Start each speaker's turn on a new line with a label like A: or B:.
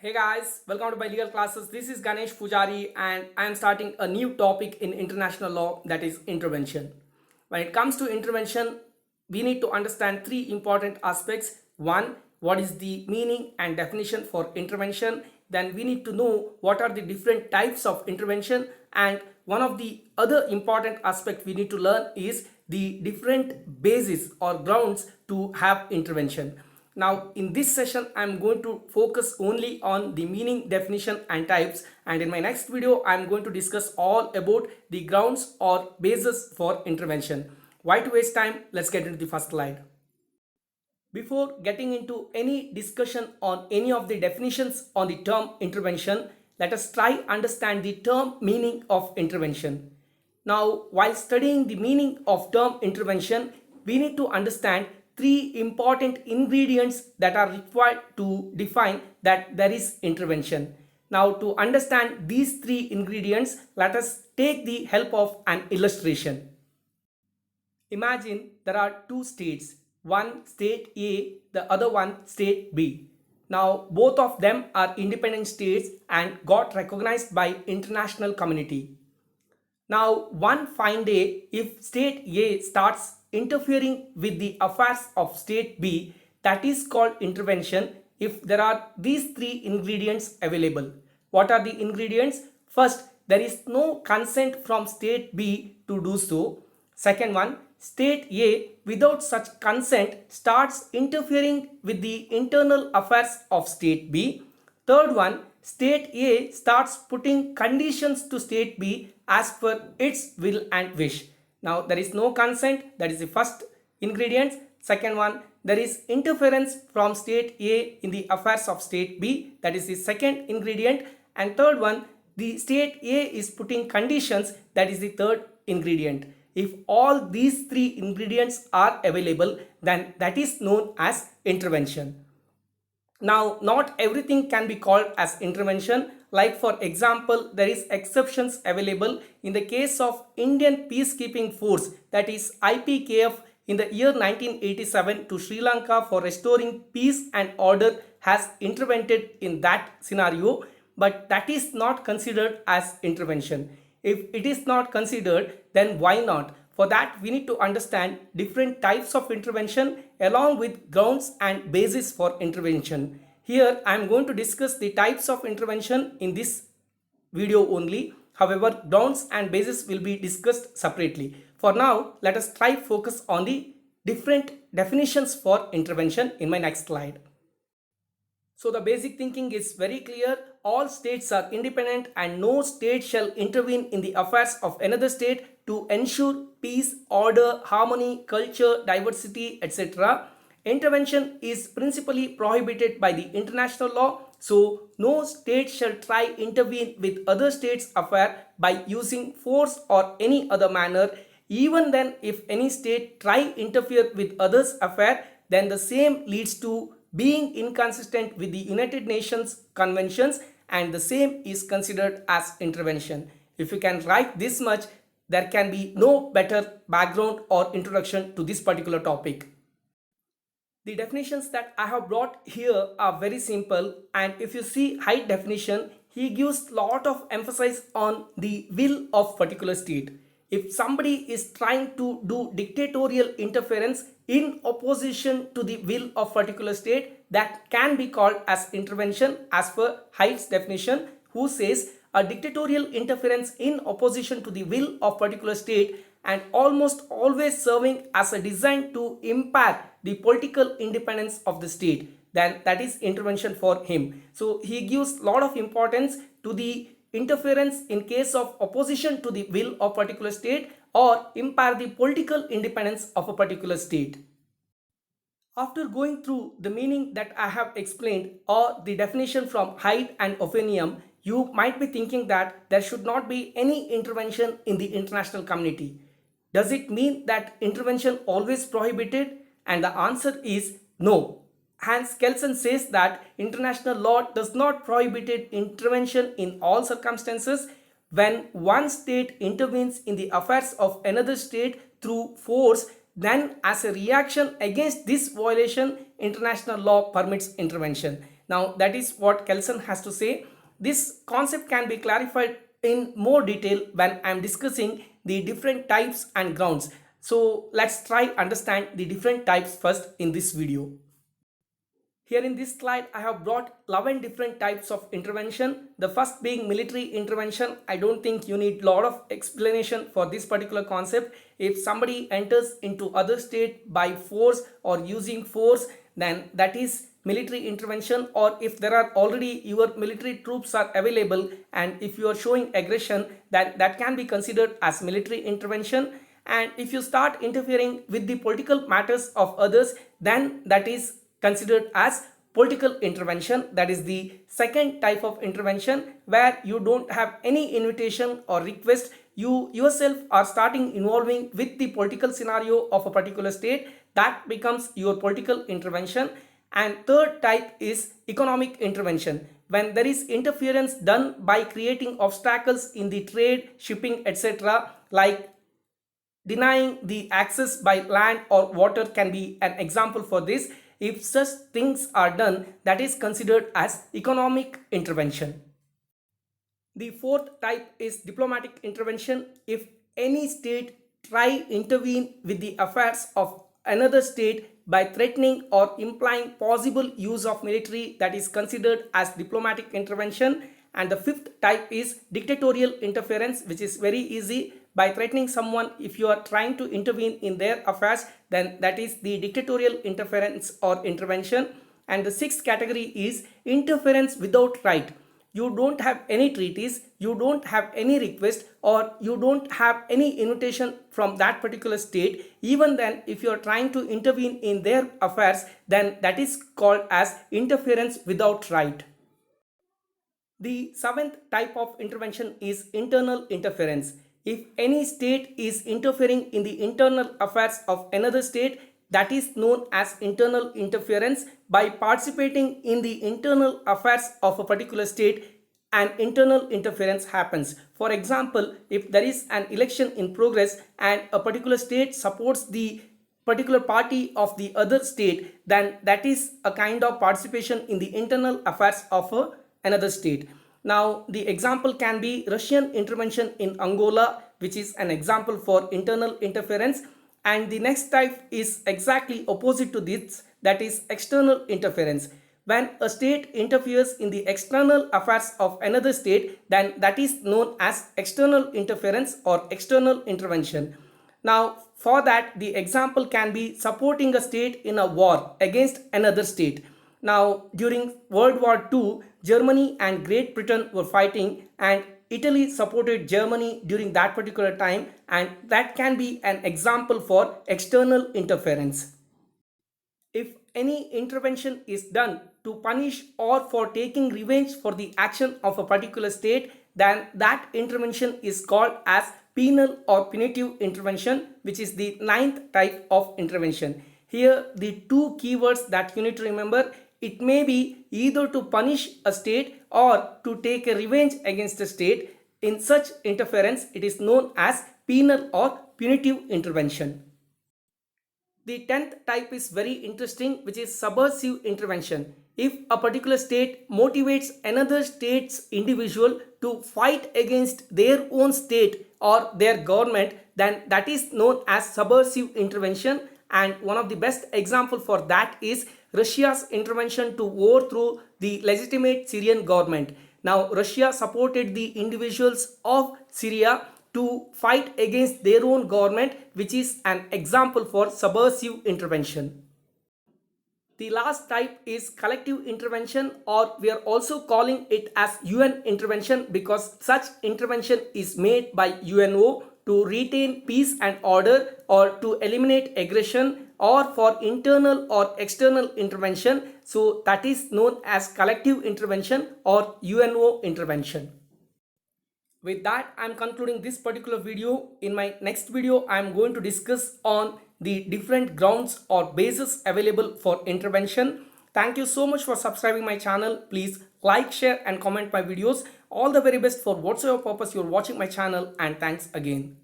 A: Hey guys, welcome to my legal classes. This is Ganesh Pujari and I am starting a new topic in international law, that is intervention. When it comes to intervention, we need to understand three important aspects. One, what is the meaning and definition for intervention? Then we need to know what are the different types of intervention, and one of the other important aspect we need to learn is the different bases or grounds to have intervention. Now in this session I'm going to focus only on the meaning, definition and types, and in my next video I'm going to discuss all about the grounds or basis for intervention. Why to waste time? Let's get into the first slide. Before getting into any discussion on any of the definitions on the term intervention, let us try understand the term meaning of intervention. Now, while studying the meaning of term intervention, we need to understand three important ingredients that are required to define that there is intervention. Now, to understand these three ingredients, let us take the help of an illustration. Imagine there are two states, one state A, the other one state B. Now both of them are independent states and got recognized by international community. Now one fine day, if state A starts interfering with the affairs of state B, that is called intervention if there are these three ingredients available. What are the ingredients? First, there is no consent from state B to do so. Second one, state A without such consent starts interfering with the internal affairs of state B. Third one, state A starts putting conditions to state B as per its will and wish. Now there is no consent, that is the first ingredient. Second one, there is interference from state A in the affairs of state B, that is the second ingredient. And third one, the state A is putting conditions, that is the third ingredient. If all these three ingredients are available, then that is known as intervention. Now, not everything can be called as intervention. Like for example, there is exceptions available in the case of Indian Peacekeeping Force, that is IPKF, in the year 1987 to Sri Lanka for restoring peace and order has intervened in that scenario, but that is not considered as intervention. If it is not considered, then why not? For that, we need to understand different types of intervention along with grounds and basis for intervention. Here, I am going to discuss the types of intervention in this video only. However, grounds and basis will be discussed separately. For now, let us try focus on the different definitions for intervention in my next slide. So the basic thinking is very clear. All states are independent and no state shall intervene in the affairs of another state to ensure peace, order, harmony, culture, diversity, etc. Intervention is principally prohibited by the international law. So no state shall try intervene with other states' affair by using force or any other manner. Even then, if any state try interfere with others' affair, then the same leads to being inconsistent with the United Nations conventions, and the same is considered as intervention. If you can write this much, there can be no better background or introduction to this particular topic. The definitions that I have brought here are very simple, and if you see high definition, he gives lot of emphasis on the will of particular state. If somebody is trying to do dictatorial interference in opposition to the will of particular state, that can be called as intervention as per Hyde's definition, who says a dictatorial interference in opposition to the will of particular state and almost always serving as a design to impair the political independence of the state, then that is intervention for him. So he gives lot of importance to the interference in case of opposition to the will of particular state or impair the political independence of a particular state. After going through the meaning that I have explained or the definition from Hyde and Ophidium, you might be thinking that there should not be any intervention in the international community. Does it mean that intervention always prohibited? And the answer is no. Hans Kelsen says that international law does not prohibit intervention in all circumstances. When one state intervenes in the affairs of another state through force, then as a reaction against this violation, international law permits intervention. Now that is what Kelson has to say. This concept can be clarified in more detail when I am discussing the different types and grounds. So let's try understand the different types first in this video. Here in this slide, I have brought 11 different types of intervention. The first being military intervention. I don't think you need a lot of explanation for this particular concept. If somebody enters into other state by force or using force, then that is military intervention. Or if there are already your military troops are available and if you are showing aggression, that can be considered as military intervention. And if you start interfering with the political matters of others, then that is considered as political intervention. That is the second type of intervention, where you don't have any invitation or request. You yourself are starting involving with the political scenario of a particular state. That becomes your political intervention. And third type is economic intervention, when there is interference done by creating obstacles in the trade, shipping, etc., like denying the access by land or water can be an example for this. If such things are done, that is considered as economic intervention. The fourth type is diplomatic intervention. If any state try intervene with the affairs of another state by threatening or implying possible use of military, that is considered as diplomatic intervention. And the fifth type is dictatorial interference, which is very easy. By threatening someone, if you are trying to intervene in their affairs, then that is the dictatorial interference or intervention. And the sixth category is interference without right. You don't have any treaties, you don't have any request, or you don't have any invitation from that particular state. Even then, if you are trying to intervene in their affairs, then that is called as interference without right. The seventh type of intervention is internal interference. If any state is interfering in the internal affairs of another state, that is known as internal interference. By participating in the internal affairs of a particular state, an internal interference happens. For example, if there is an election in progress and a particular state supports the particular party of the other state, then that is a kind of participation in the internal affairs of another state. Now, the example can be Russian intervention in Angola, which is an example for internal interference. And the next type is exactly opposite to this, that is external interference. When a state interferes in the external affairs of another state, then that is known as external interference or external intervention. Now, for that, the example can be supporting a state in a war against another state. Now, during World War II, Germany and Great Britain were fighting, and Italy supported Germany during that particular time, and that can be an example for external interference. If any intervention is done to punish or for taking revenge for the action of a particular state, then that intervention is called as penal or punitive intervention, which is the ninth type of intervention. Here, the two keywords that you need to remember: it may be either to punish a state or to take a revenge against a state. In such interference, it is known as penal or punitive intervention. The 10th type is very interesting, which is subversive intervention. If a particular state motivates another state's individual to fight against their own state or their government, then that is known as subversive intervention. And one of the best example for that is Russia's intervention to overthrow the legitimate Syrian government. Now, Russia supported the individuals of Syria to fight against their own government, which is an example for subversive intervention. The last type is collective intervention, or we are also calling it as UN intervention, because such intervention is made by UNO to retain peace and order or to eliminate aggression or for internal or external intervention. So that is known as collective intervention or UNO intervention. With that, I am concluding this particular video. In my next video, I am going to discuss on the different grounds or bases available for intervention. Thank you so much for subscribing my channel. Please like, share and comment my videos. All the very best for whatsoever purpose you are watching my channel, and thanks again.